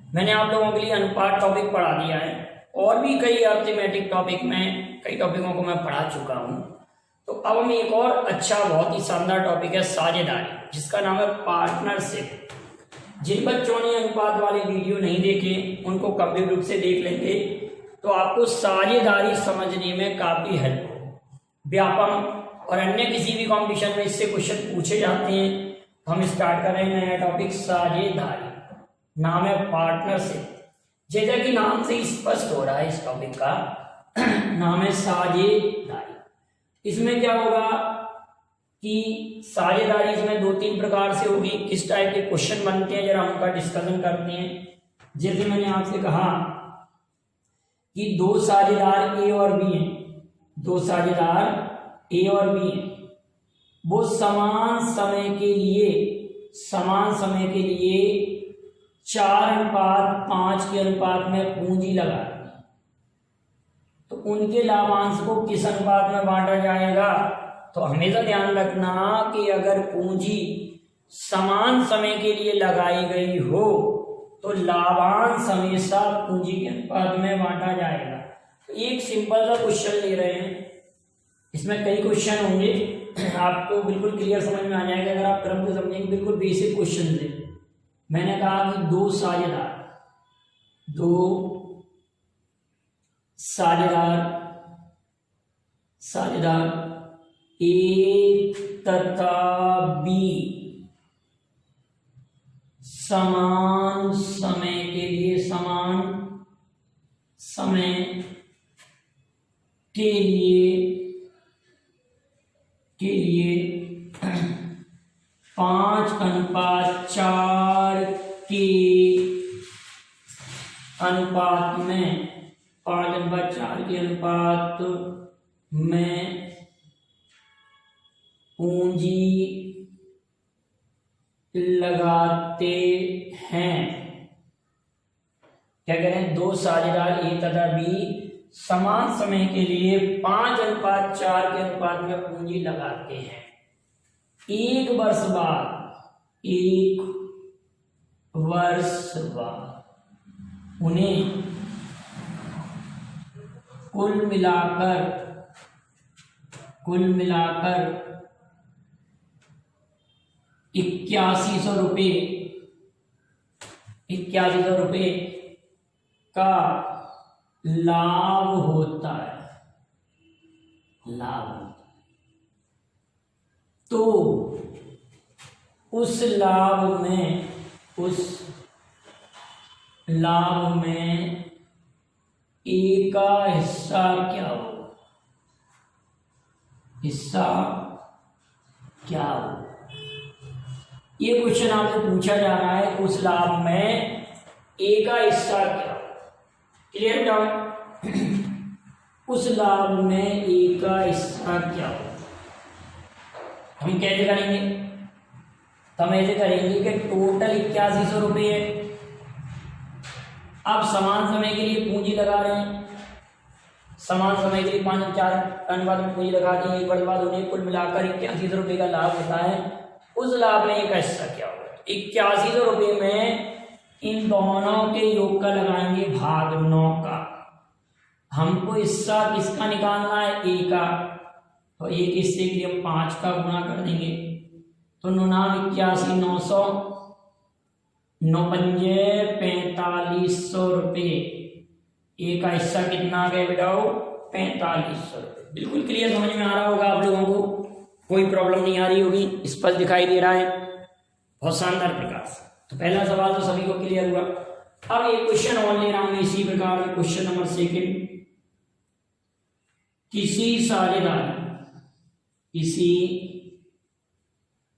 मैंने आप लोगों के लिए अनुपात टॉपिक पढ़ा दिया है और भी कई अर्थमेटिक टॉपिक में कई टॉपिकों को मैं पढ़ा चुका हूं। तो अब हम एक और अच्छा बहुत ही शानदार टॉपिक है साझेदारी, जिसका नाम है पार्टनरशिप। जिन बच्चों ने अनुपात वाले वीडियो नहीं देखे उनको कंप्लीट रूप से देख लेंगे तो आपको साझेदारी समझने में काफी हेल्प हो। व्यापम और अन्य किसी भी कंपटीशन में इससे क्वेश्चन पूछे जाते हैं। तो हम स्टार्ट कर रहे हैं नया टॉपिक साझेदारी, नाम है पार्टनरशिप। जैसा कि नाम से ही स्पष्ट हो रहा है इस टॉपिक का नाम है साझेदारी। इसमें क्या होगा कि साझेदारी इसमें 2-3 प्रकार से होगी। किस टाइप के क्वेश्चन बनते हैं जरा उनका डिस्कशन करते हैं। जैसे मैंने आपसे कहा कि दो साझेदार ए और बी हैं, दो साझेदार ए और बी हैं, वो समान समय के लिए 4:5 के अनुपात में पूंजी लगा, तो उनके लाभांश को किस अनुपात में बांटा जाएगा। तो हमेशा ध्यान रखना कि अगर पूंजी समान समय के लिए लगाई गई हो तो लाभांश हमेशा पूंजी के अनुपात में बांटा जाएगा। तो एक सिंपल सा क्वेश्चन ले रहे हैं, इसमें कई क्वेश्चन होंगे, आपको बिल्कुल क्लियर समझ में आ जाएगा अगर आप क्रम से समझेंगे। बिल्कुल बेसिक क्वेश्चन थे। मैंने कहा कि दो साझेदार ए तथा बी समान समय के लिए 5:4 के अनुपात में 5:4 के अनुपात में पूंजी लगाते हैं। क्या कह रहे हैं, दो साझेदार ए तथा बी समान समय के लिए 5:4 के अनुपात में पूंजी लगाते हैं। एक वर्ष बाद उन्हें कुल मिलाकर 8100 रुपये का लाभ होता है। तो उस लाभ में ए का हिस्सा क्या हो, ये क्वेश्चन आपसे पूछा जा रहा है। उस लाभ में ए का हिस्सा क्या हो, क्लियर डाउन। उस लाभ में ए का हिस्सा क्या हो, हम कैसे करेंगे, तो हम ऐसे करेंगे कि टोटल 8100 रुपये है। आप समान समय के लिए पूंजी लगा रहे हैं, समान समय के लिए 5:4 अनुपात में पूंजी लगा दी। एक वर्ष बाद उन्हें कुल मिलाकर 8100 रुपये का लाभ होता है। उस लाभ में एक हिस्सा क्या होगा, 8100 रुपये में इन दोनों के योग का लगाएंगे भाग 9 का। हमको हिस्सा किसका निकालना है, ए का। तो एक हिस्से के लिए हम 5 का गुणा कर देंगे, तो 9 81 900 9 4500 रुपये। ए का हिस्सा कितना आ गया बेटाओ, 4500 रुपये। बिल्कुल क्लियर समझ में आ रहा होगा आप लोगों को, कोई प्रॉब्लम नहीं आ रही होगी, स्पष्ट दिखाई दे रहा है बहुत शानदार प्रकार से। तो पहला सवाल तो सभी को क्लियर हुआ। अब एक क्वेश्चन और ले रहा हूं इसी प्रकार में, क्वेश्चन नंबर 2। किसी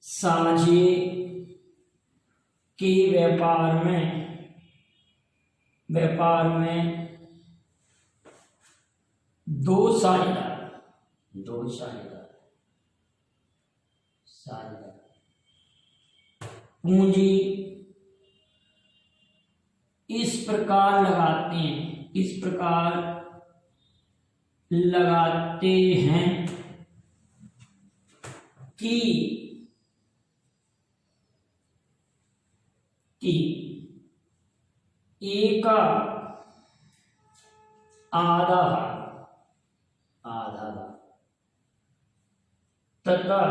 साझे के व्यापार में दो साझेदार पूंजी इस प्रकार लगाते हैं कि ए का आधा भाग तथा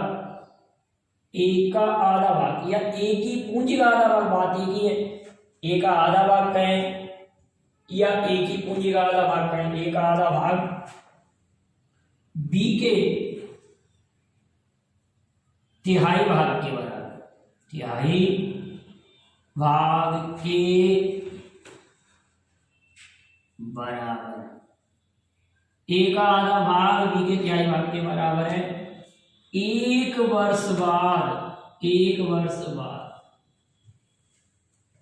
ए का आधा भाग या ए की पूंजी का आधा भाग, बात एक ही है। ए का आधा भाग कहें या ए की पूंजी का आधा भाग कहें। ए का आधा भाग बी के तिहाई भाग के बराबर, तिहाई भाग के बराबर। ए का आधा भाग बी के तिहाई भाग के बराबर है। एक वर्ष बाद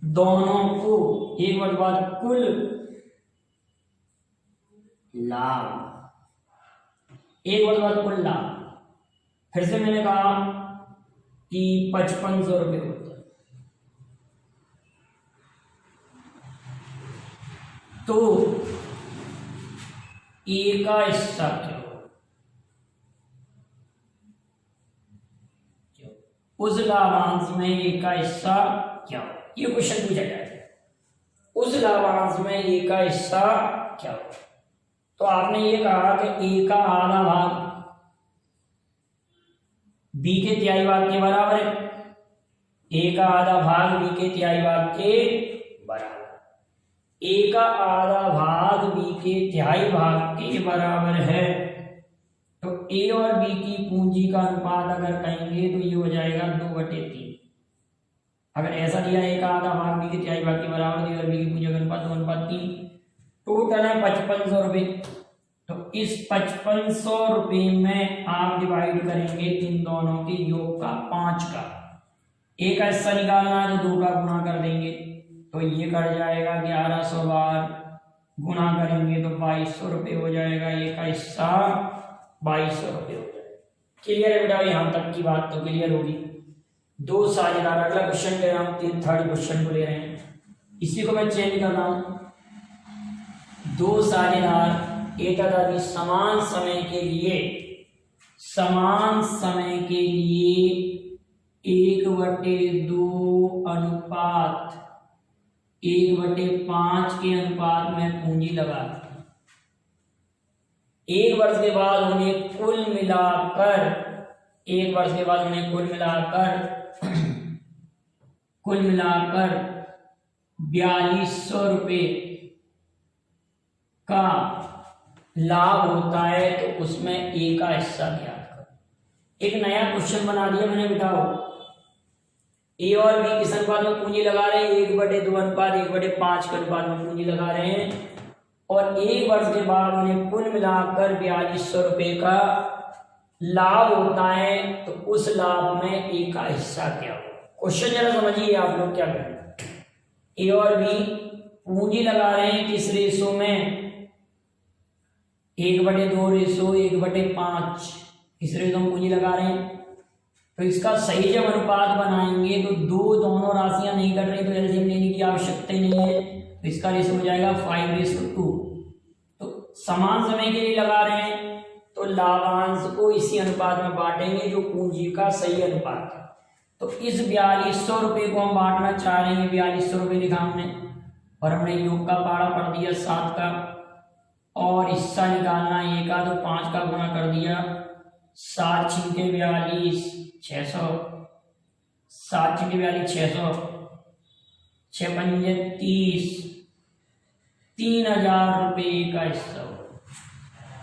दोनों को, एक वर्ष बाद कुल लाभ, एक वर्ष बाद कुल लाभ, फिर से मैंने कहा कि 5500 रुपये होता है। तो ए का हिस्सा क्या हो, उस लाभांश में ए का हिस्सा क्या हो, ये क्वेश्चन पूछा जाएगा। उस लाभांश में ए का हिस्सा क्या हो। तो आपने ये कहा कि ए का आधा भाग बी के तिहाई भाग के बराबर है। ए का आधा भाग बी के तिहाई भाग के बराबर। ए का आधा भाग बी के तिहाई भाग के बराबर है। तो ए और बी की पूंजी का अनुपात अगर कहेंगे तो ये हो जाएगा 2/3। अगर ऐसा दिया ए का आधा भाग बी के तिहाई भाग के बराबर, ए और बी की पूंजी का अनुपात 2/3, टोटल है 5500 रुपये। तो इस 5500 रुपये में आप डिवाइड करेंगे इन दोनों के योग का 5 का। एक का हिस्सा निकालना है तो 2 का गुणा कर देंगे, तो ये कट जाएगा 1100 बार, गुणा करेंगे तो 2200 रुपये हो जाएगा। एक का हिस्सा 2200 रुपये हो जाएगा। क्लियर है बेटा, यहाँ तक की बात तो क्लियर होगी। 2 साझेदार, अगला क्वेश्चन ले रहा हूँ, थर्ड क्वेश्चन को ले रहे हैं, इसी को मैं चेंज कर रहा हूँ। 2 साझेदार एक तथा बी समान समय के लिए 1/2 अनुपात 1/5 के अनुपात में पूंजी लगा। 1 वर्ष के बाद उन्हें कुल मिलाकर 4200 रुपये का लाभ होता है। तो उसमें ए का हिस्सा ज्ञात करो। एक नया क्वेश्चन बना दिया मैंने, बिठाओ। ए और बी किस अनुपात में पूंजी लगा रहे हैं? 1/2 अनुपात 1/5 के अनुपात में पूंजी लगा रहे हैं, और 1 वर्ष के बाद उन्हें कुल मिलाकर 4200 रुपये का लाभ होता है। तो उस लाभ में ए का हिस्सा क्या हो? क्वेश्चन जरा समझिए आप लोग क्या करें। ए और बी पूंजी लगा रहे हैं किस रेशो में? 1/2 रेशो 1/5, इस रेशो में पूंजी लगा रहे हैं। तो इसका सही जब अनुपात बनाएंगे तो दोनों राशियां नहीं कट रही, तो एलसीएम लेने की आवश्यकता ही नहीं है। तो इसका रेशो हो जाएगा 5:2। तो समान समय के लिए लगा रहे हैं तो लाभांश को इसी अनुपात में बांटेंगे जो पूंजी का सही अनुपात है। तो इस 4200 रुपये को हम बांटना चाह रहे हैं। 4200 रुपये लिखा हमने, और हमने योग का पारा पढ़ दिया 7 का, और हिस्सा निकालना ए का, तो 5 का गुणा कर दिया। 7 × 42 600, 7 × 42 600, 6 पंजे 30, 3000 रुपये का हिस्सा होगा।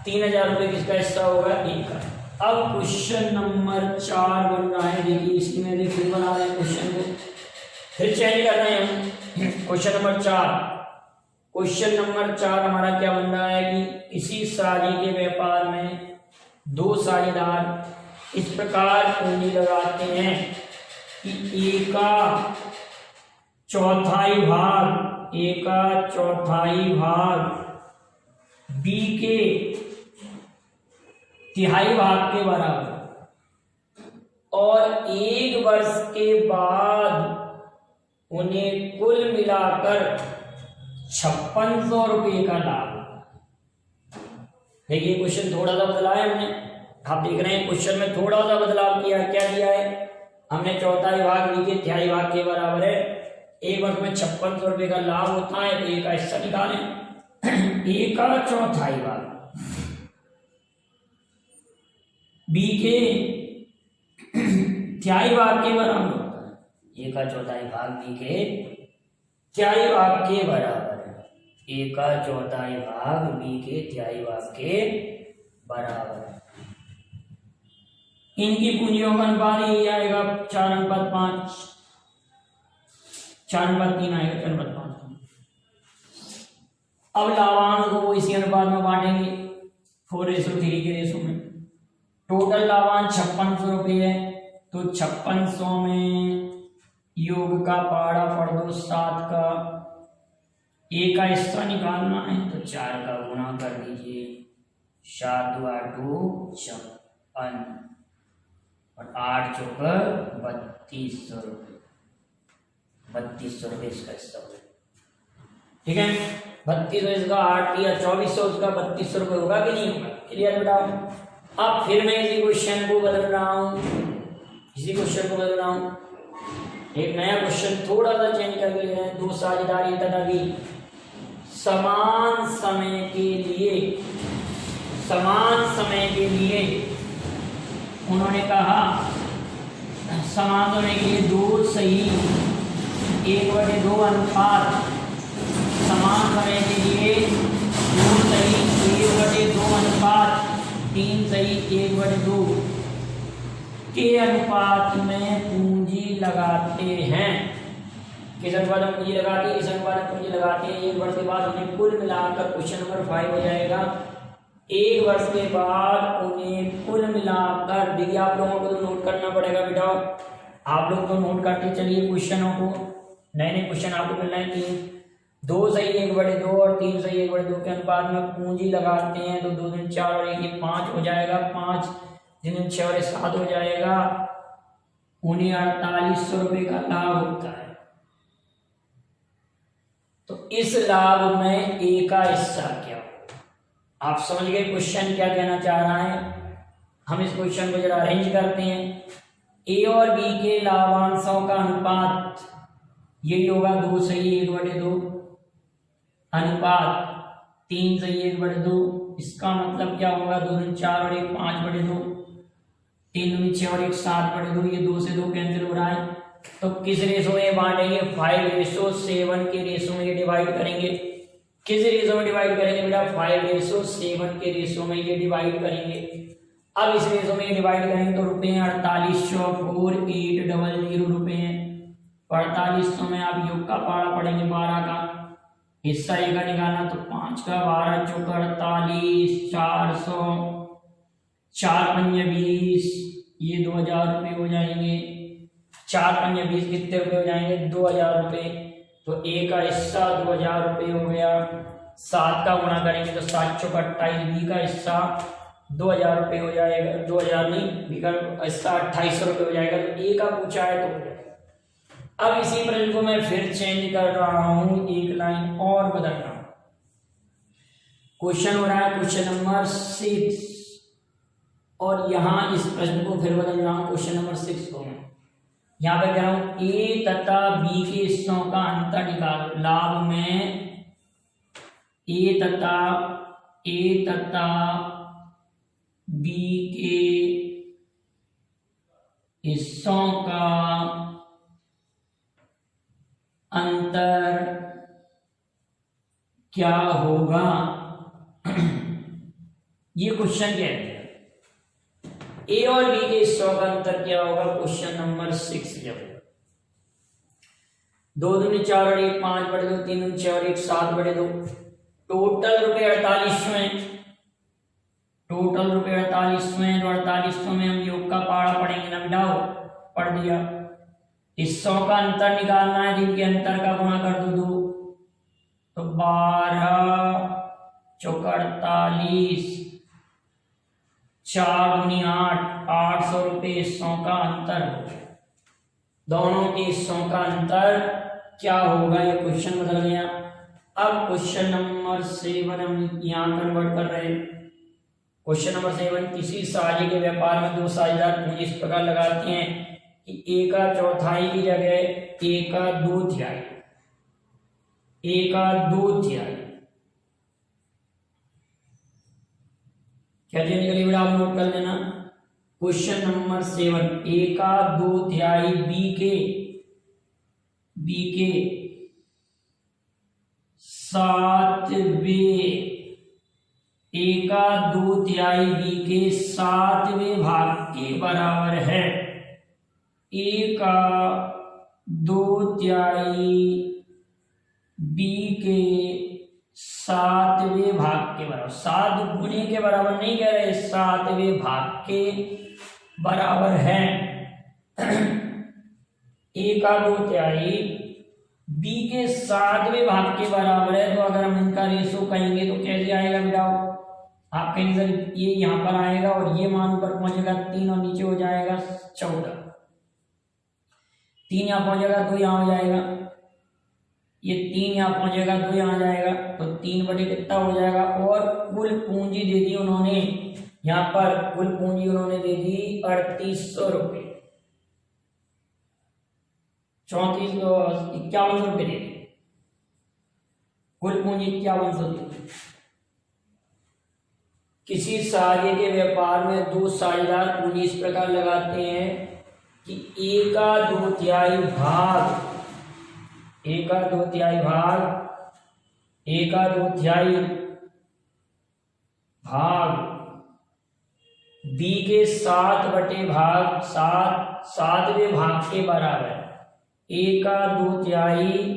3000 रुपये किसका हिस्सा होगा? ए का। अब क्वेश्चन नंबर 4 बन रहा है। देखिए इसकी मैं फिर बना रहे हैं क्वेश्चन को, फिर चेंज कर रहे हैं। क्वेश्चन नंबर 4 हमारा क्या बन रहा है कि इसी साड़ी के व्यापार में 2 साझेदार इस प्रकार पूंजी लगाते हैं कि ए का चौथाई भाग बी के तिहाई भाग के बराबर, और 1 वर्ष के बाद उन्हें कुल मिलाकर 5600 रुपये का लाभ। देखिए क्वेश्चन थोड़ा सा बदला है हमने, आप देख रहे हैं क्वेश्चन में थोड़ा सा बदलाव किया। क्या दिया है हमने? चौथाई भाग बी के तिहाई भाग के बराबर है। एक वर्ष में 5600 रुपये का लाभ होता है, तो ए का हिस्सा निकालें। ए का चौथाई भाग बी के तिहाई भाग के बराबर होता है। ए का चौथाई भाग बी के तिहाई भाग के बराबर है। ए का चौथाई भाग बी के तिहाई भाग के बराबर है। इनकी पूंजियों का अनुपात ये आएगा 4:5, 4:3 आएगा, 4:5। अब लाभांश को इसी अनुपात में बांटेंगे 4:3 के रेशो में। टोटल लाभांश 5600 रुपये है, तो 5600 में योग का पहाड़ा पढ़ दो 7 का, ए का हिस्सा निकालना है तो 4 का गुणा कर दीजिए, 7 2 8 56 और 8 चौक 3200 रुपये, 3200 रुपये इसका हिस्सा हो गया। ठीक है, 3200 इसका 8 या 2400 उसका 3200 रुपये होगा कि नहीं होगा? क्लियर बताओ। अब फिर मैं इसी क्वेश्चन को बदल रहा हूँ, एक नया क्वेश्चन थोड़ा सा चेंज करके ले रहे हैं। दो साझेदारी तथा भी समान समय के लिए उन्होंने कहा, समान समय के लिए 2 सही 1/2 अनुपात, समान समय के लिए 2 सही 1/2 अनुपात 3 सही 1/2 के अनुपात में पूंजी लगाते हैं। किस अनुपात में पूंजी लगाते हैं? इस अनुपात में पूंजी लगाते हैं। 1 वर्ष के बाद उन्हें कुल मिलाकर क्वेश्चन नंबर 5 हो जाएगा। 1 वर्ष के बाद उन्हें कुल मिलाकर, देखिए आप लोगों को तो नोट करना पड़ेगा बेटा, आप लोग तो नोट करते चलिए क्वेश्चनों को। नए नए क्वेश्चन आपको मिल रहे हैं। 2 सही 1/2 और 3 सही 1/2 के अनुपात में पूंजी लगाते हैं, तो 2 दूनी 4 और 1 5 हो जाएगा, 5 दिन 6 और 7 हो जाएगा। उन्हें 4800 रुपये का लाभ होता है। तो इस लाभ में ए का हिस्सा क्या होगा? आप समझ गए क्वेश्चन क्या कहना चाह रहा है? हम इस क्वेश्चन को जरा अरेंज करते हैं। ए और बी के लाभांशों का अनुपात यही होगा, 2 सही 1/2 अनुपात 3 सही 1/2। इसका मतलब क्या होगा? 2 दूनी 4 और 1 5/2, 3 दूनी 6 और 1 7/2। ये 2 से 2 कैंसिल हो रहा है, तो किस रेशो में बांटेंगे? 5:7 के रेशो में ये डिवाइड करेंगे। किस रेशो में डिवाइड करेंगे बेटा? 5:7 के रेशो में ये डिवाइड करेंगे। अब इस रेशो में ये डिवाइड करेंगे तो रुपये 4800 4800 रुपये हैं। 4800 में आप योग का पहाड़ा पढ़ेंगे 12 का, हिस्सा ए का निकालना, तो 5 का 12 चौक 48, 400 4 पंजे 20, ये 2000 रुपये हो जाएंगे। 4 पंजे 20 कितने रुपये हो जाएंगे? 2000 रुपये। तो ए का हिस्सा 2000 रुपये हो गया। 7 का गुणा करेंगे तो 7 चौक 28, बी का हिस्सा 2000 रुपये हो जाएगा, 2000 नहीं, बी का हिस्सा 2800 रुपये हो जाएगा। तो ए का पूछा है तो हो जाएगा। अब इसी प्रश्न को मैं फिर चेंज कर रहा हूं, एक लाइन और बदल रहा हूं। क्वेश्चन हो रहा है क्वेश्चन नंबर 6, और यहां इस प्रश्न को फिर बदल रहा हूं, क्वेश्चन नंबर 6 को मैं यहां पे कह रहा हूं ए तथा बी के हिस्सों का अंतर निकालो। लाभ में ए तथा बी के हिस्सों का अंतर क्या होगा? ये क्वेश्चन क्या है? ए और बी के हिस्सों का अंतर क्या होगा? क्वेश्चन नंबर 6 जब 2 दूनी 4 और 1 5/2, 3 दूनी 6 और 1 7/2। टोटल रुपये 4800 है। टोटल रुपये 4800 है, तो 4800 में हम योग का पहाड़ा पढ़ेंगे ना बेटा, पढ़ दिया। हिस्सों का अंतर निकालना है, जिनके अंतर का गुणा कर दो 2, तो 12 चौक 48, 4 दूनी 8, 800 रुपये हिस्सों का अंतर हो गया। दोनों के हिस्सों का अंतर क्या होगा? ये क्वेश्चन बदल गया। अब क्वेश्चन नंबर 7 हम यहाँ कन्वर्ट कर रहे हैं। क्वेश्चन नंबर 7, किसी साझे के व्यापार में 2 साझेदार पूंजी इस प्रकार लगाते हैं कि ए का चौथाई की जगह ए का 2/3 ए का 2/3। क्या चीज निकली बेटा, आप नोट कर लेना। क्वेश्चन नंबर 7, ए का 2/3 बी के 7वें, ए का 2/3 बी के 7वें भाग के बराबर है। ए का 2/3 बी के 7वें भाग के बराबर, 7 गुने के बराबर नहीं कह रहे, 7वें भाग के बराबर है। ए का 2/3 बी के 7वें भाग के बराबर है, तो अगर हम इनका रेशो कहेंगे तो कैसे आएगा बेटा, आप कहेंगे सर ये यहां पर आएगा और ये मान ऊपर पहुंचेगा 3 और नीचे हो जाएगा 14, 3 यहां पहुंचेगा 2 यहां हो जाएगा, ये 3 यहां पहुंचेगा 2 यहां जाएगा, तो 3 बटे कितना हो जाएगा। और कुल पूंजी दे दी उन्होंने, यहां पर कुल पूंजी उन्होंने दे दी 3800 रुपये, 5100 रुपये दे दी, कुल पूंजी 5100 दे दी। किसी साझे के व्यापार में 2 साझेदार पूंजी इस प्रकार लगाते हैं कि ए का 2/3 भाग, ए का 2/3 भाग, ए का 2/3 भाग बी के 7/7वें भाग के बराबर है। ए का 2/3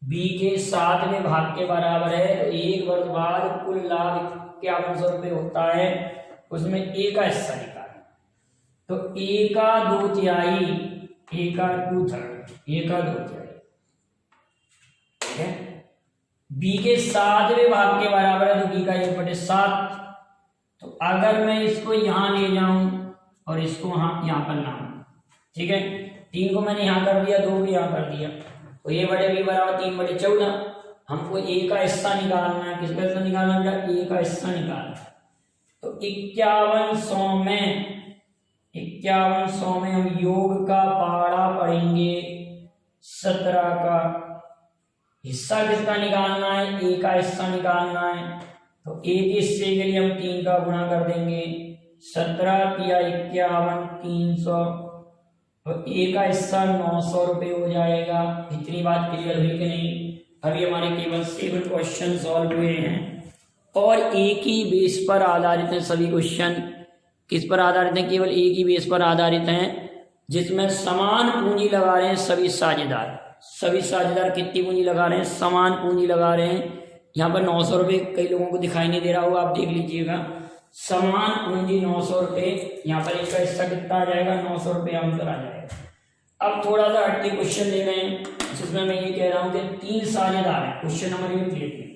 बी के 7वें भाग के बराबर है, तो 1 वर्ष बाद कुल लाभ 5100 रुपये होता है, उसमें ए का हिस्सा निकालें। तो ए का 2/3, ए का 2/3, ए का 2/3, ठीक है, बी के 7वें भाग के बराबर है, तो बी का 1/7। तो अगर मैं इसको यहां ले जाऊं और इसको यहां पर लाऊं, ठीक है, 3 को मैंने यहां कर दिया, 2 को यहां कर दिया, तो ए बटे बी बराबर 3/14। हमको ए का हिस्सा निकालना है, किसका हिस्सा निकालना है बेटा, ए का हिस्सा निकालना है। तो 5100 में हम योग का पहाड़ा पढ़ेंगे, 17 का हिस्सा किसका निकालना है, ए का हिस्सा निकालना है। तो ए के हिस्से के लिए हम 3 का गुणा कर देंगे, 17 या 51 300, तो ए का हिस्सा 900 रुपये हो जाएगा। इतनी बात क्लियर हुई कि नहीं। अभी हमारे केवल 7 क्वेश्चन सॉल्व हुए हैं और एक ही बेस पर आधारित हैं सभी क्वेश्चन। किस पर आधारित हैं, केवल एक ही बेस पर आधारित हैं, जिसमें समान पूंजी लगा रहे हैं सभी साझेदार। सभी साझेदार कितनी पूंजी लगा रहे हैं, समान पूंजी लगा रहे हैं। यहाँ पर 900 रुपये कई लोगों को दिखाई नहीं दे रहा होगा, आप देख लीजिएगा, समान पूंजी 900 रुपये। यहाँ पर इसका हिस्सा कितना आ जाएगा, 900 रुपये आंसर आ जाएगा। अब थोड़ा सा हटके क्वेश्चन ले रहे हैं, जिसमें मैं ये कह रहा हूं कि 3 साझेदार हैं। क्वेश्चन नंबर 1 लेते हैं।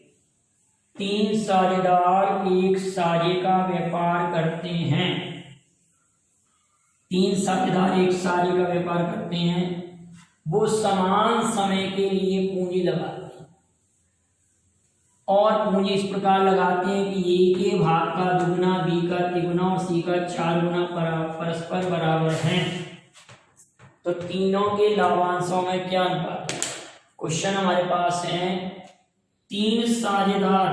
3 साझेदार एक साझे का व्यापार करते हैं। 3 साझेदार एक साझे का व्यापार करते हैं, वो समान समय के लिए पूंजी लगाते हैं और पूंजी इस प्रकार लगाते हैं कि ए के भाग का दुगुना, बी का तिगुना और सी का 4 गुना परस्पर बराबर हैं। तो तीनों के लाभांशों में क्या अनुपात है। क्वेश्चन हमारे पास है 3 साझेदार।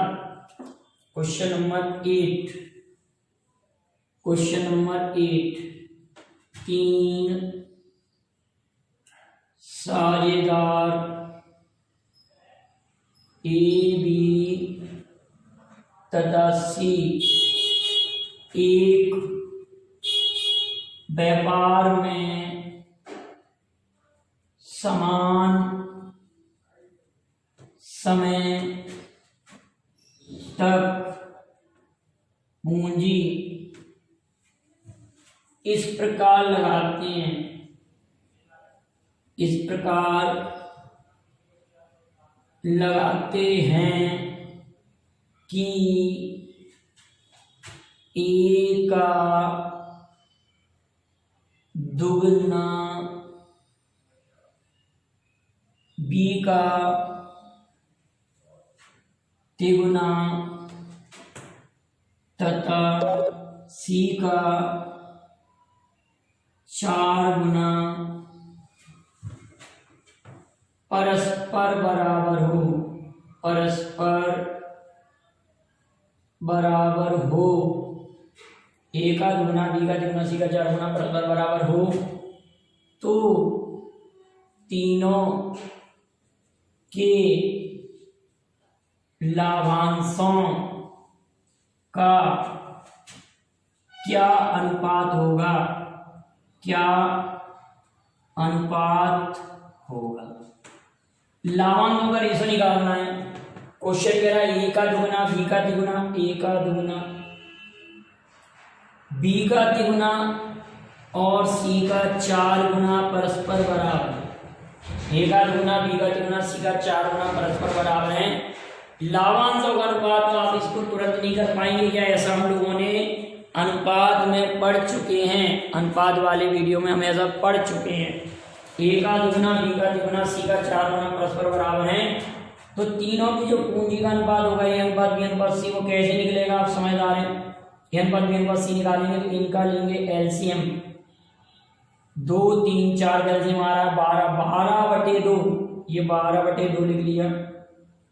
क्वेश्चन नंबर 8, क्वेश्चन नंबर 8, 3 साझेदार ए, बी तथा सी एक व्यापार में समान समय तक पूंजी इस प्रकार लगाते हैं, इस प्रकार लगाते हैं कि ए का दुगना, बी का तिगुना तथा सी का 4 गुना परस्पर बराबर हो। परस्पर बराबर हो, ए का दुगुना बी का तिगुना सी का चार गुना परस्पर बराबर हो तो तीनों के लाभांशों का क्या अनुपात होगा, क्या अनुपात होगा। लाभांशों का रेशो निकालना है। क्वेश्चन कह रहा है ए का दुगुना बी का तिगुना, ए का दुगुना बी का तिगुना और सी का 4 गुना परस्पर बराबर। ए का दुगुना बी का तिगुना सी का 4 गुना परस्पर बराबर है। लाभांशों का अनुपात, तो आप इसको तुरंत नहीं कर पाएंगे क्या, ऐसा हम लोगों ने अनुपात में पढ़ चुके हैं, अनुपात वाले वीडियो में हम ऐसा पढ़ चुके हैं। ए का दुगुना बी का तिगुना सी का 4 गुना परस्पर बराबर है, तो तीनों की जो पूंजी का अनुपात होगा ए अनुपात बी अनुपात सी, वो कैसे निकलेगा, आप समझदार हैं। ए अनुपात बी अनुपात सी निकालेंगे तो इनका लेंगे एलसीएम, 2 3 4 का एलसीएम आ रहा है 12/2, ये 12/2 लिख लिया,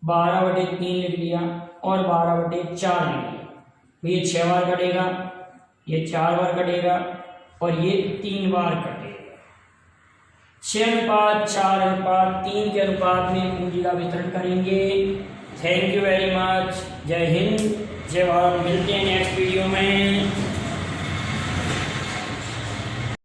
12/3 लिख लिया और 12/4 लिख लिया। तो ये 6 बार कटेगा, ये 4 बार कटेगा और ये 3 बार कटेगा। 6:4:3 के अनुपात में पूंजी का वितरण करेंगे। Thank you very much. जय हिंद, जय भारत। मिलते हैं नेक्स्ट वीडियो में।